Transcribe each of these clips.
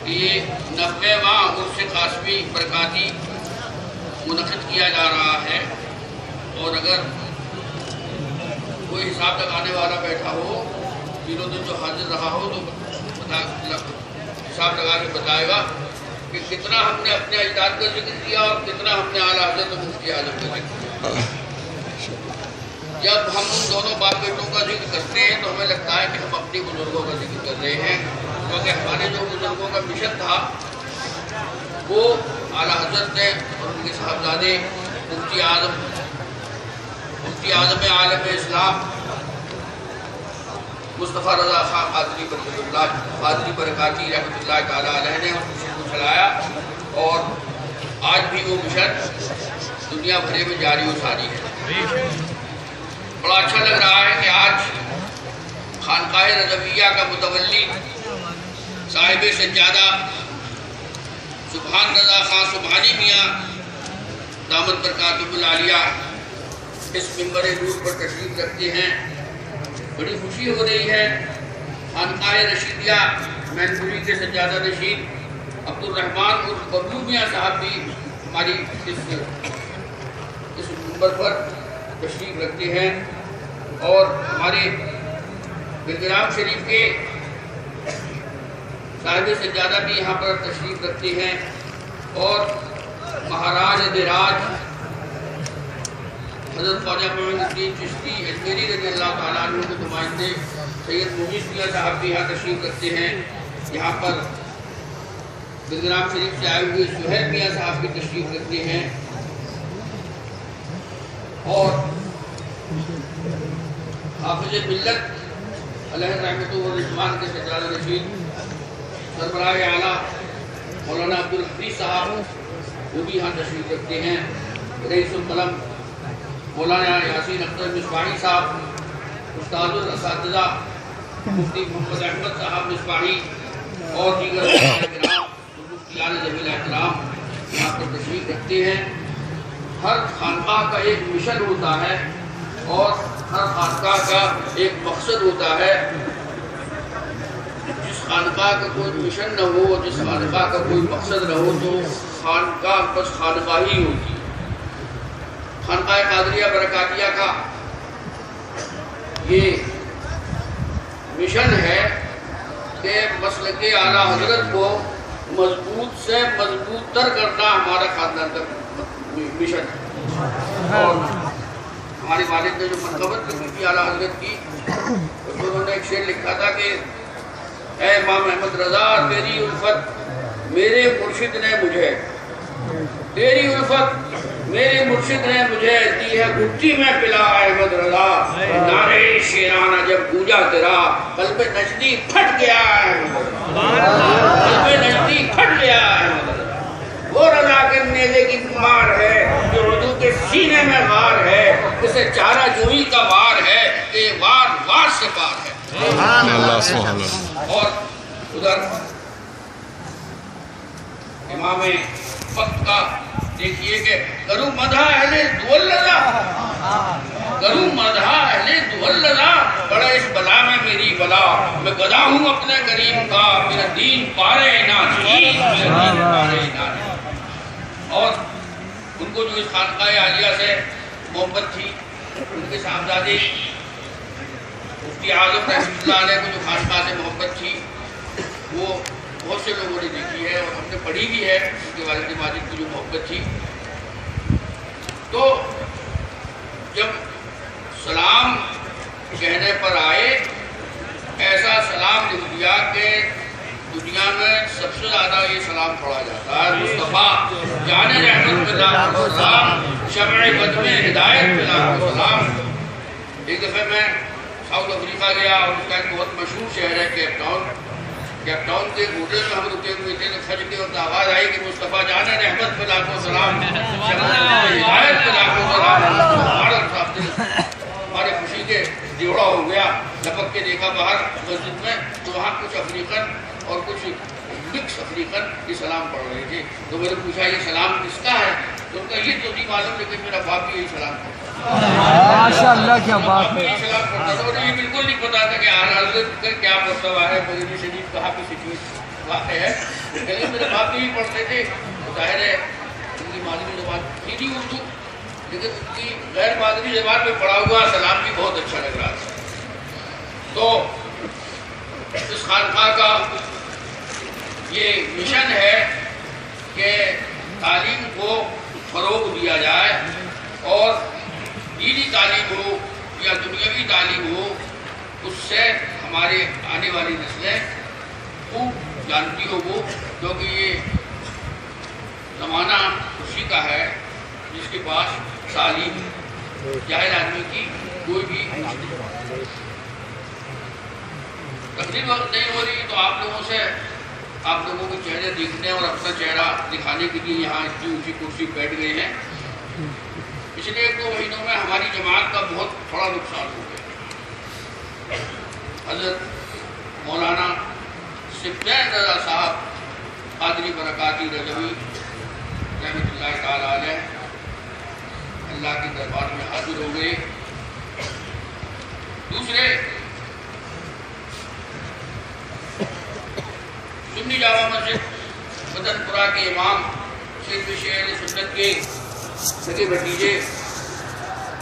کہ یہ 90واں عرس قاسمی برکاتی منعقد کیا جا رہا ہے، اور اگر کوئی حساب لگانے والا بیٹھا ہو، تینوں دن جو حاضر رہا ہو، تو حساب لگا کے بتائے گا کہ کتنا ہم نے اپنے اجداد کا ذکر کیا اور کتنا ہم نے اعلیٰ حضرت مفتی اعظم کا ذکر کیا۔ جب ہم ان دونوں باپ بیٹوں کا ذکر کرتے ہیں تو ہمیں لگتا ہے کہ ہم اپنی بزرگوں کا ذکر کر رہے ہیں، کیونکہ ہمارے جو بزرگوں کا مشن تھا وہ اعلیٰ حضرت نے اور ان کے صاحبزادے مفتی اعظم عالم اسلام مصطفیٰ رضا خان قادری برکاتی رحمۃ اللہ تعالیٰ علیہ نے اس مشن کو چلایا، اور آج بھی وہ مشن دنیا بھرے میں جاری و ساری ہے۔ بڑا اچھا لگ رہا ہے کہ آج خانقاہ رضویہ کا متولی صاحب سجادہ سبحان رضا خان سبحانی میاں دامت برکاتہ العالیہ اس منبر نور پر تشریف رکھتے ہیں۔ بڑی خوشی ہو رہی ہے۔ خانقاہ رشیدیہ مینپوری کے سجادہ نشین عبد الرحمان عرف ببلو میاں صاحب بھی ہماری اس منبر پر تشریف رکھتے ہیں، اور ہمارے بلگرام شریف کے صاحب سجادہ بھی یہاں پر تشریف رکھتے ہیں، اور مہاراج دراج حضرت خواجہ معین الدین چشتی اجمیری رضی اللہ تعالیٰ عنہ کے نمائندے سید مغیث میاں صاحب بھی یہاں تشریف رکھتے ہیں۔ یہاں پر بلگرام شریف سے آئے ہوئے سہیل میاں صاحب بھی تشریف رکھتے ہیں، اور حافظ ملت علیہ رحمۃ الرحمان کے سجادہ نشین سربراہ اعلیٰ مولانا عبدالحفیظ صاحب وہ بھی یہاں تشریف رکھتے ہیں۔ رئیس القلم مولانا یاسین اختر مصباحی صاحب، استاد الاساتذہ مفتی محمد احمد صاحب مصباحی اور دیگر مفتیان ذوی احترام یہاں پر تشریف رکھتے ہیں۔ ہر خانقاہ کا ایک مشن ہوتا ہے، اور ہر خانقاہ کا ایک مقصد ہوتا ہے۔ جس خانقاہ کا کوئی مشن نہ ہو، جس خانقاہ کا کوئی مقصد نہ ہو، تو خانقاہ بس خانقاہ ہی ہوتی ہے۔ خانقاہ قادریہ برکاتیہ کا یہ مشن ہے کہ مسلک اعلیٰ حضرت کو مضبوط سے مضبوط تر کرنا ہمارا خاندان کا مشن ہے۔ اور ہمارے والد نے جو منقبت کی تھی اعلیٰ حضرت کی، انہوں نے ایک شعر لکھا تھا کہ اے امام احمد رضا تیری الفت میرے مرشد نے مجھے، تیری الفت میرے مرشد نے مجھے دی ہے گھٹی میں پلا احمد رضا، نعرے شیرانہ جب گونجا تیرا قلب نجدی پھٹ گیا احمد رضا، قلب نجدی پھٹ گیا احمد رضا۔ وہ رضا کے نیزے کی مار ہے جو اردو کے سینے میں غار ہے، اسے چارہ جوئی کا وار ہے کہ وار وار سے پار ہے۔ سبحان اللہ سبحان اللہ۔ اور ادھر امام وقت کا دیکھیے کہ کروں مدح اہل دوللہ، کروں مدح اہل دوللہ، بڑا اس بلا میں میری بلا، میں گدا ہوں اپنے کریم کا، میرا دین پارے عنایت، میرا دین پارے عنایت۔ اور ان کو جو اس خانقاہ عالیہ سے محبت تھی، ان کے صاحبزادے مفتی اعظم رحمۃ اللہ علیہ کو جو خانقاہ سے محبت تھی وہ بہت سے لوگوں نے دیکھی ہے، اور ہم نے پڑھی بھی ہے ان کے والد ماجد کی جو محبت تھی۔ تو جب سلام کہنے پر آئے، ایسا سلام لکھ دیا کہ دنیا میں سب سے زیادہ یہ سلام پڑھا جاتا ہے، مصطفیٰ جان رحمت اللہ کو سلام، شمع قدم ہدایت اللہ کو سلام۔ ایک دفعہ میں ساؤتھ افریقہ گیا، اور اس کا ایک بہت مشہور شہر ہے کیپ ٹاؤن۔ کیپ ٹاؤن کے ہوٹل میں ہم رکے ہوئے تھے، تو کھج کے اور آواز آئی کہ مصطفیٰ جان رحمت اللہ کو سلام، شمع قدم ہدایت اللہ کو سلام۔ ہمارے خوشی کے جوڑا ہو گیا، لپک کے دیکھا باہر مسجد میں، تو وہاں کچھ افریقن اور کچھ مکس افریقن یہ سلام پڑھ رہے تھے۔ تو میں نے پوچھا یہ سلام کس کا ہے؟ تو ان کا یہ تو نہیں معلوم، لیکن میرا باپ بھی یہی سلام پڑھتا ہے۔ ماشاءاللہ کیا بات ہے۔ یہی سلام پڑھتا تھا، اور یہ بالکل نہیں پتا تھا کہ اعلیٰ حضرت کا کیا مرتبہ ہے، مدینہ شریف کہاں پہ سچویٹ واقع ہے. پہلے میرے باپ بھی پڑھتے تھے، ظاہر ہے ان کی مادری زبان تھی نہیں اردو، لیکن ان کی غیر مادری زبان میں پڑھا ہوا سلام بھی بہت اچھا لگ رہا تھا. تو اس خانقاہ کا یہ مشن ہے کہ تعلیم کو فروغ دیا جائے، اور دینی تعلیم ہو یا دنیاوی تعلیم ہو، اس سے ہمارے آنے والی نسلیں خوب جانتی ہو وہ، کیونکہ یہ زمانہ اسی کا ہے جس کے پاس تعلیم جاہل آدمی کی کوئی بھی تقریب وقت نہیں ہو رہی. تو آپ لوگوں کے چہرے دیکھنے اور اپنا چہرہ دکھانے کے لیے یہاں اتنی اونچی کرسی بیٹھ گئے ہیں. پچھلے 1-2 مہینوں میں ہماری جماعت کا بہت بڑا نقصان ہو گیا. حضرت مولانا سبطین رضا صاحب قادری برکاتی رضوی رحمۃ اللہ تعالیٰ علیہ اللہ کے دربار میں حاضر ہو گئے. دوسرے سنی جامع مسجد مدن پورہ کے امام سید اہل سنت کے سگے بھتیجے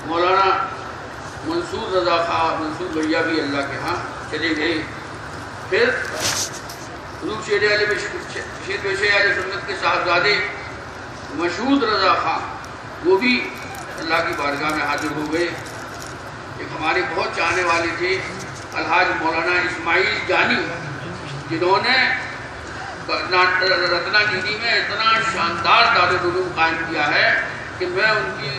مولانا منصور رضا خان منصور بھیا بھی اللہ کے ہاں چلے گئے. پھر حضور شیر اہل سنت کے صاحبزادے مشہود رضا خان وہ بھی اللہ کی بارگاہ میں حاضر ہو گئے. ایک ہمارے بہت چاہنے والے تھے الحاج مولانا اسماعیل جانی، جنہوں نے رتنا گیری میں اتنا شاندار دارالعلوم قائم کیا ہے کہ میں ان کی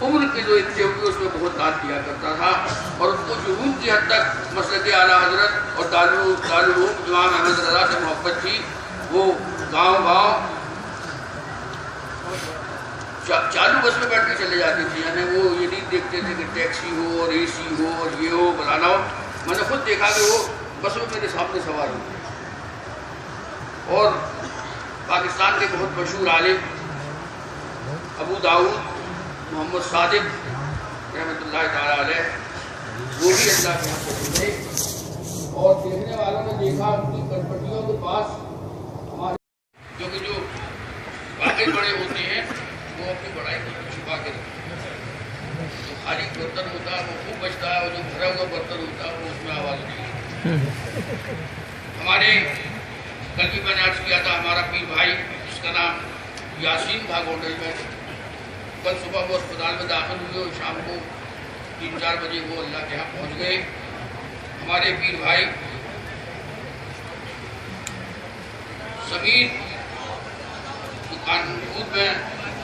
عمر کی جو اچھے ہوئی اس میں بہت داد دیا کرتا تھا، اور ان کو جنون کی حد تک مسلک اعلیٰ حضرت اور دارالعلوم امام احمد رضا سے محبت تھی. وہ گاؤں چالو بس میں بیٹھ کے چلے جاتے تھے، یعنی وہ یہ نہیں دیکھتے تھے کہ ٹیکسی ہو اور اے سی ہو اور یہ ہو بلانا ہو. میں نے خود دیکھا کہ وہ بس میں میرے سامنے سوار ہوتے. اور پاکستان کے بہت مشہور عالم ابو داؤد محمد صادق رحمۃ اللہ تعالیٰ علیہ وہ بھی اللہ کے حق تھے. اور دیکھنے والوں نے دیکھا ان کی کرپٹیوں کے پاس ہمارے جو واقعی بڑے ہوتے ہیں وہ اپنی بڑائی کو چھپا کے رکھتے ہیں. جو خالی برتن ہوتا ہے وہ خوب بچتا ہے، اور جو بھرا ہوا برتن ہوتا ہے وہ اس میں آواز نہیں. ہمارے کل بھی میں نے عرض کیا تھا، ہمارا پیر بھائی جس کا نام یاسین تھا گونڈل میں، کل صبح وہ اسپتال میں داخل ہوئے اور شام کو 3-4 بجے وہ اللہ کے یہاں پہنچ گئے. ہمارے پیر بھائی سمیر کانپور میں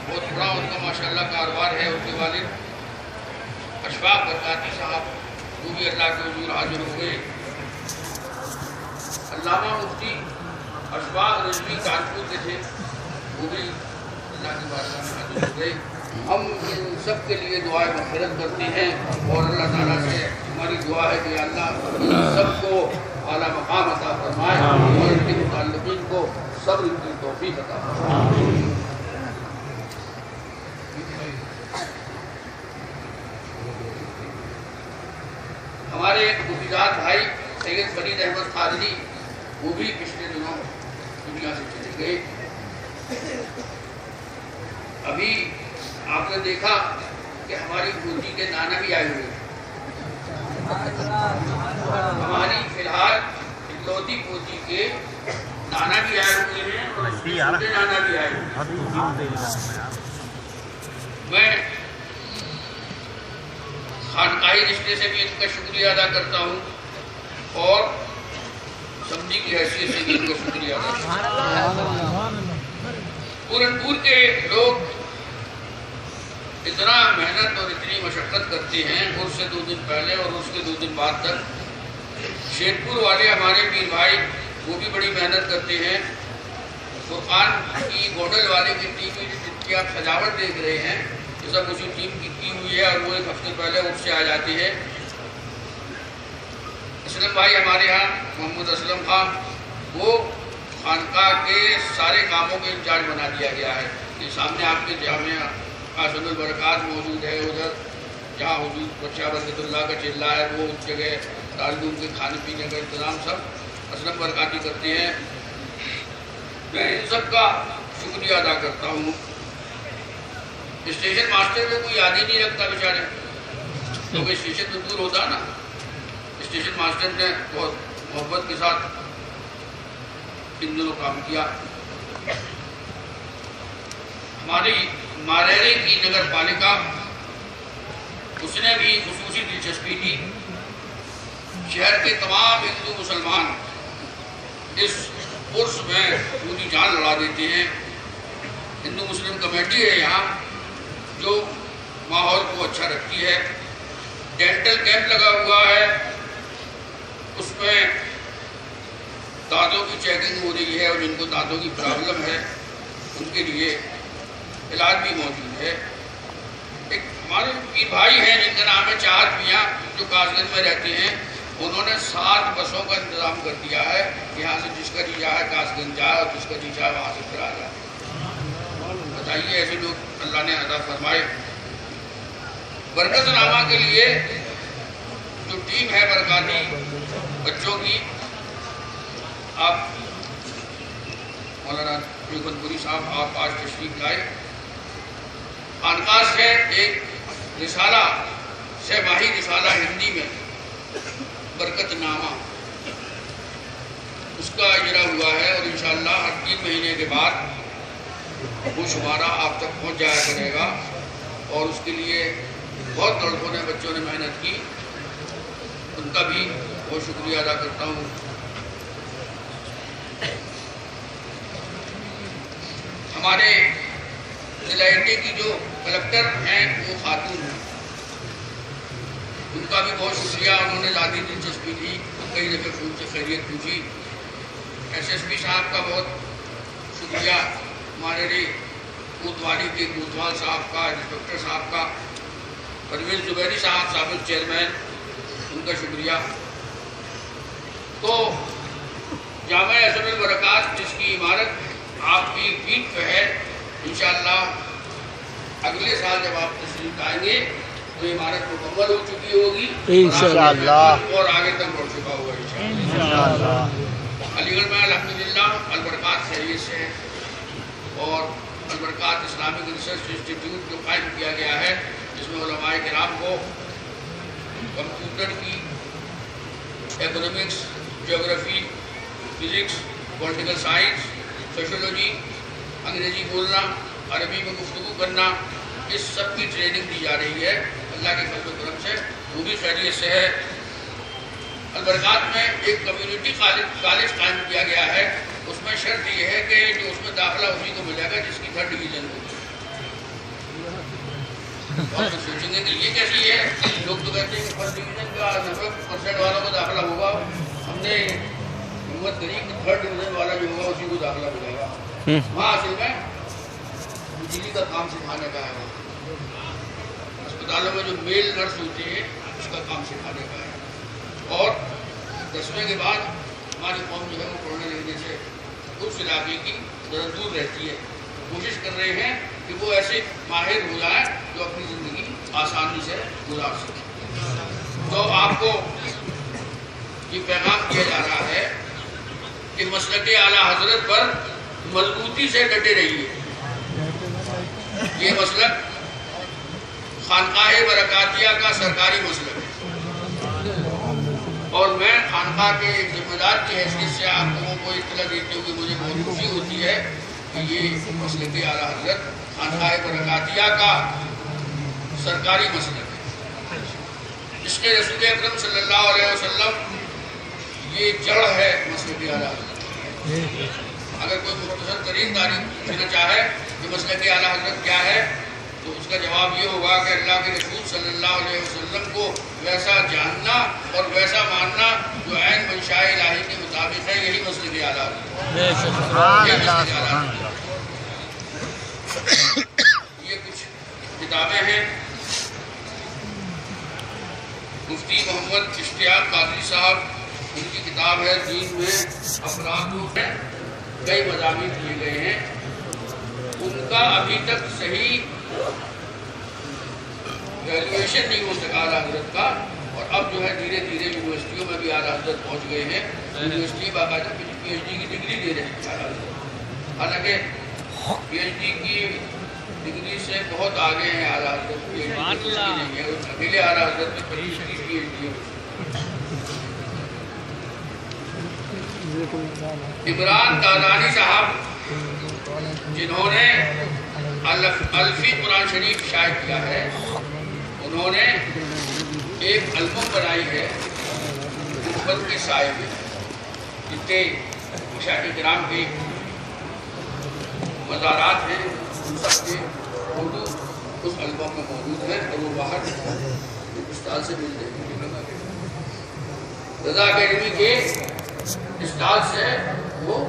بہت بڑا ان کا ماشاءاللہ کاروبار ہے. ان کے والد اشفاق برکاتی صاحب وہ بھی اللہ کے حضور حاضر ہو گئے. علامہ مفتی اشفاق رضوی کانپور کے تھے، وہ بھی اللہ کی بارگاہ میں حاضر ہو گئے. ہم ان سب کے لیے دعائیں مغفرت کرتے ہیں، اور اللہ تعالیٰ سے ہماری دعا ہے کہ اللہ ان سب کو اعلیٰ مقام عطا فرمائے، اور ان کے متعلقین کو صبر کی توفیق عطا فرمائے. ہمارے ایک مفیدات بھائی سید فرید احمد قادری وہ بھی پچھلے دنوں دنیا سے چلے گئے. ابھی آپ نے دیکھا کہ ہماری پوتی کے نانا بھی آئے ہوئے. ہماری فی الحال اکلوتی پوتی کے نانا بھی آئے ہوئے ہیں، اور اس کے چھوٹے نانا بھی آئے ہوئے ہیں. میں خانقاہی رشتے سے بھی ان کا شکریہ ادا کرتا ہوں، اور سمجھی کی حیثیت سے بھی ان کا شکریہ ادا کرتا ہوں. پورنپور کے لوگ اتنا محنت اور اتنی مشقت کرتے ہیں، اس سے 2 دن پہلے اور اس کے 2 دن بعد تک. شیرپور والے ہمارے پیر بھائی وہ بھی بڑی محنت کرتے ہیں. فرقان کی گونڈل والے کی ٹیم جن کی آپ سجاوٹ دیکھ رہے ہیں یہ سب اسی ٹیم کی ہوئی ہے، اور وہ 1 ہفتے پہلے اس سے آ جاتی ہے. اسلم بھائی ہمارے ہاں محمد اسلم خان وہ خانقاہ کے سارے کاموں کے انچارج بنا دیا گیا ہے. یہ سامنے آپ کے جامعہ حسن البرکات موجود ہے، ادھر جہاں حضور بچہ برکت اللہ کا چلہ ہے وہ اس جگہ تعلیم کے کھانے پینے کا انتظام سب اسلم برکاتی کرتے ہیں. میں ان سب کا شکریہ ادا کرتا ہوں. اسٹیشن ماسٹر کو کوئی یاد ہی نہیں رکھتا بیچارے، کیونکہ اسٹیشن تو دور ہوتا نا. اسٹیشن ماسٹر نے بہت محبت کے ساتھ ان دنوں کام کیا. ہماری ماریرے کی نگر پالکا، اس نے بھی خصوصی دلچسپی لی. شہر کے تمام ہندو مسلمان اس عرس میں پوری جان لڑا دیتے ہیں. ہندو مسلم کمیٹی ہے یہاں جو ماحول کو اچھا رکھتی ہے. ڈینٹل کیمپ لگا ہوا ہے، اس میں دانتوں کی چیکنگ ہو رہی ہے، اور جن کو دانتوں کی پرابلم ہے ان کے لیے علاج بھی موجود ہے. ایک ہمارے پیر بھائی ہیں جن کا نام ہے چاہت میاں، جو کاس گنج میں رہتے ہیں. انہوں نے 7 بسوں کا انتظام کر دیا ہے. یہاں سے جس کا جی چاہے کاس گنج جائے اور جس کا جی چاہے وہاں سے پھر آ جائے. بتائیے ایسے لوگ اللہ نے عطا فرمائے. برکت نامہ کے لیے جو ٹیم ہے برکاتی بچوں کی، آپ مولانا پوری صاحب آپ آج تشریف لائے. خانقاہ سے ایک رسالہ، 6 ماہی رسالہ ہندی میں برکت نامہ، اس کا اجرا ہوا ہے، اور انشاءاللہ ہر 3 مہینے کے بعد وہ شمارہ آپ تک پہنچ جایا کرے گا. اور اس کے لیے بہت لڑکوں نے، بچوں نے محنت کی، ان کا بھی بہت شکریہ ادا کرتا ہوں. ہمارے ضلع انڈے کی جو کلکٹر ہیں وہ خاتون ہیں، ان کا بھی بہت شکریہ. انہوں نے ذاتی دلچسپی لی، کئی دفعہ فون سے خیریت پوچھی. ایس ایس پی صاحب کا بہت شکریہ. ہمارے کوتوالی کے کوتوال صاحب کا، انسپکٹر صاحب کا، پرویز زبیری صاحب سابق چیئرمین، ان کا شکریہ. تو جامع احسن البرکات جس کی عمارت آپ کی پیٹھ پہ ہے، انشاءاللہ اگلے سال جب آپ تشریف لائیں گے تو عمارت مکمل ہو چکی ہوگی انشاءاللہ، اور آگے تک بڑھ چکا ہوگا انشاءاللہ. علی گڑھ میں الحمدللہ البرکات خیریت سے ہے، اور البرکات اسلامک ریسرچ انسٹیٹیوٹ جو قائم کیا گیا ہے، جس میں علماء کرام کو کمپیوٹر کی، economics, geography, physics, political science, sociology, انگریزی بولنا، عربی میں گفتگو کرنا، اس سب کی ٹریننگ دی جا رہی ہے. اللہ کے فضل و کرم سے وہ بھی خیریت سے ہے. البرکات میں ایک کمیونٹی کالج قائم کیا گیا ہے. اس میں شرط یہ ہے کہ جو اس میں داخلہ اسی کو ملے گا جس کی 3rd ڈویژن ہوگی. آپ سوچیں گے کہ یہ کیسی ہے؟ لوگ تو کہتے ہیں کہ 1st ڈویژن کا 90% والوں کو داخلہ ہوگا. ہم نے ہمت کری کہ 3rd ڈویژن والا جو ہوگا اسی کو داخلہ ملے گا. وہاں اصل میں بجلی کا کام سکھانے کا ہے. اسپتالوں میں جو میل نرس ہوتے ہیں اس کا کام سکھانے کا ہے. اور 10ویں کے بعد ہماری قوم جو ہے وہ پڑھنے لکھنے سے اس علاقے کی ذرا دور رہتی ہے. کوشش کر رہے ہیں کہ وہ ایسے ماہر ہو جائیں جو اپنی زندگی آسانی سے گزار سکیں. تو آپ کو یہ پیغام دیا جا رہا ہے کہ مسلک اعلیٰ حضرت پر مضبوطی سے ڈٹے رہیے. یہ مسلک خانقاہ برکاتیہ کا سرکاری مسلک ہے، اور میں خانقاہ کے ذمہ دار کی حیثیت سے آپ لوگوں کو اطلاع دیتے ہوئے مجھے بہت خوشی ہوتی ہے کہ یہ مسلک اعلیٰ حضرت خانقاہ برکاتیہ کا سرکاری مسلک ہے. اس کے رسول اکرم صلی اللہ علیہ وسلم یہ جڑ ہے مسلک اعلیٰ حضرت. اگر کوئی مختصر ترین تعریف دینا چاہے کہ مسلک اعلیٰ حضرت کیا ہے تو اس کا جواب یہ ہوگا کہ اللہ کے رسول صلی اللہ علیہ وسلم کو ویسا جاننا اور ویسا ماننا جو عین منشاء الہی کے مطابق ہے. یہی مسلک اعلیٰ حضرت. یہ کچھ کتابیں ہیں. مفتی محمد اشتیاق قادری صاحب، ان کی کتاب ہے دین میں افراد میں کئی مضامین دیے گئے ہیں. ان کا ابھی تک صحیح ویلیویشن نہیں ہو سکا حضرت کا، اور اب جو ہے دھیرے دھیرے یونیورسٹیوں میں بھی اعلیٰ حضرت پہنچ گئے ہیں، یونیورسٹی باقاعدہ پی ایچ ڈی کی ڈگری دے رہے ہیں اعلیٰ حضرت، حالانکہ پی ایچ ڈی کی ڈگری سے بہت آگے ہیں اعلیٰ حضرت، پی ایچ ڈی کی ڈگری نہیں ہے، اکیلے اعلیٰ حضرت میں 25-30 پی ایچ ڈی ہے۔ عمران دادانی صاحب جنہوں نے الفی قرآن شریف شائع کیا ہے، انہوں نے ایک البم بنائی ہے محبت کے سائے میں، جتنے مشاہد کرام کے مزارات ہیں ان سب کے فوٹو اس البم میں موجود ہیں، اور وہ باہر اسٹال سے مل رہے ہیں، رضا اکیڈمی کے اسٹال سے وہ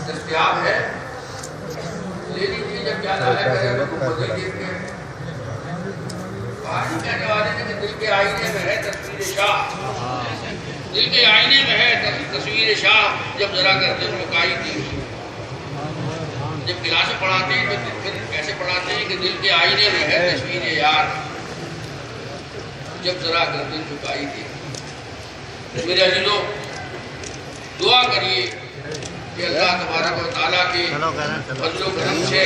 دستیاب ہے، لے لیجیے جب یاد آیا کرے تو بدل دیتے ہیں۔ باہر کہنے والے نے کہ دل کے آئینے میں ہے تصویر شاہ، دل کے آئینے میں ہے تصویر شاہ، جب ذرا کرتے لکائی تھی، جب کلاسیں پڑھاتے ہیں تو پھر کیسے پڑھاتے ہیں کہ دل کے آئینے میں ہے تصویر یار، جب ذرا کرتے لکائی تھی۔ میرے عزیزوں دعا کریے کہ اللہ تبارک و تعالیٰ کے فضل و کرم سے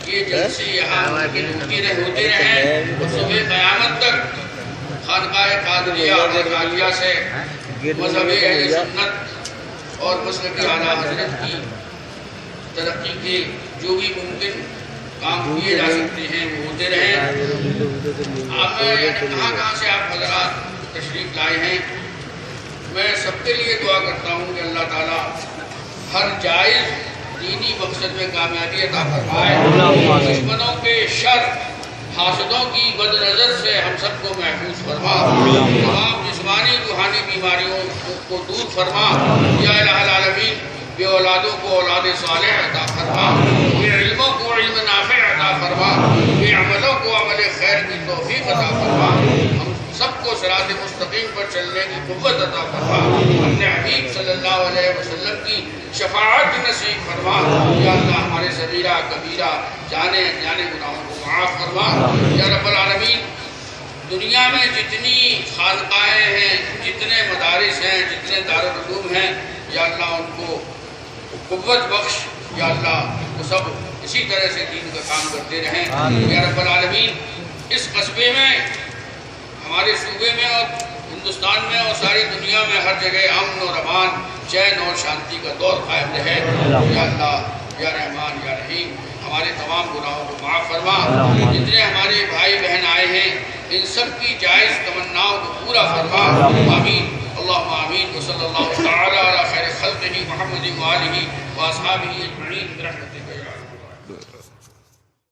یہ جلسے یہاں ہوتے رہیں، اور صبح قیامت تک خانقاہ قادریہ اور قادریہ سے مذہب اہل سنت اور مسلک اعلیٰ حضرت کی ترقی کے جو بھی ممکن کام کیے جا سکتے ہیں وہ ہوتے رہیں۔ آپ کہاں سے آپ حضرات تشریف لائے ہیں، میں سب کے لیے دعا کرتا ہوں کہ اللہ تعالیٰ ہر جائز دینی مقصد میں کامیابی عطا فرمائے، دشمنوں کے شر، حاسدوں کی بد نظر سے ہم سب کو محفوظ فرما، تمام جسمانی روحانی بیماریوں کو دور فرما، یا الہ العالمین بے اولادوں کو اولاد صالح عطا فرما، بے علموں کو علم نافع عطا فرما، بے عملوں کو عمل خیر کی توفیق عطا فرما، ہم سب کو صراط مستقیم پر چلنے کی قوت عطا فرما، اپنے حبیب صلی اللہ علیہ وسلم کی شفاعت نصیب فرما، یا اللہ ہمارے صغیرہ کبیرہ جانے انجانے گناہوں کو معاف فرما، یا رب العالمین دنیا میں جتنی خانقاہیں ہیں، جتنے مدارس ہیں، جتنے دارالعلوم ہیں، یا اللہ ان کو قوت بخش، یا اللہ وہ سب اسی طرح سے دین کا کام کرتے رہیں، یا رب العالمین اس قصبے میں، ہمارے صوبے میں اور ہندوستان میں اور ساری دنیا میں ہر جگہ امن اور امان، چین اور شانتی کا دور قائم رہے، یا اللہ یا رحمان یا رحیم ہمارے تمام گناہوں کو معاف فرما، جتنے ہمارے بھائی بہن آئے ہیں ان سب کی جائز تمناؤں کو پورا فرما، آمین اللہم آمین، وصلی اللہ تعالی علی خیر خلقہ محمد وآلہ واصحابہ اجمعین برحمتک یا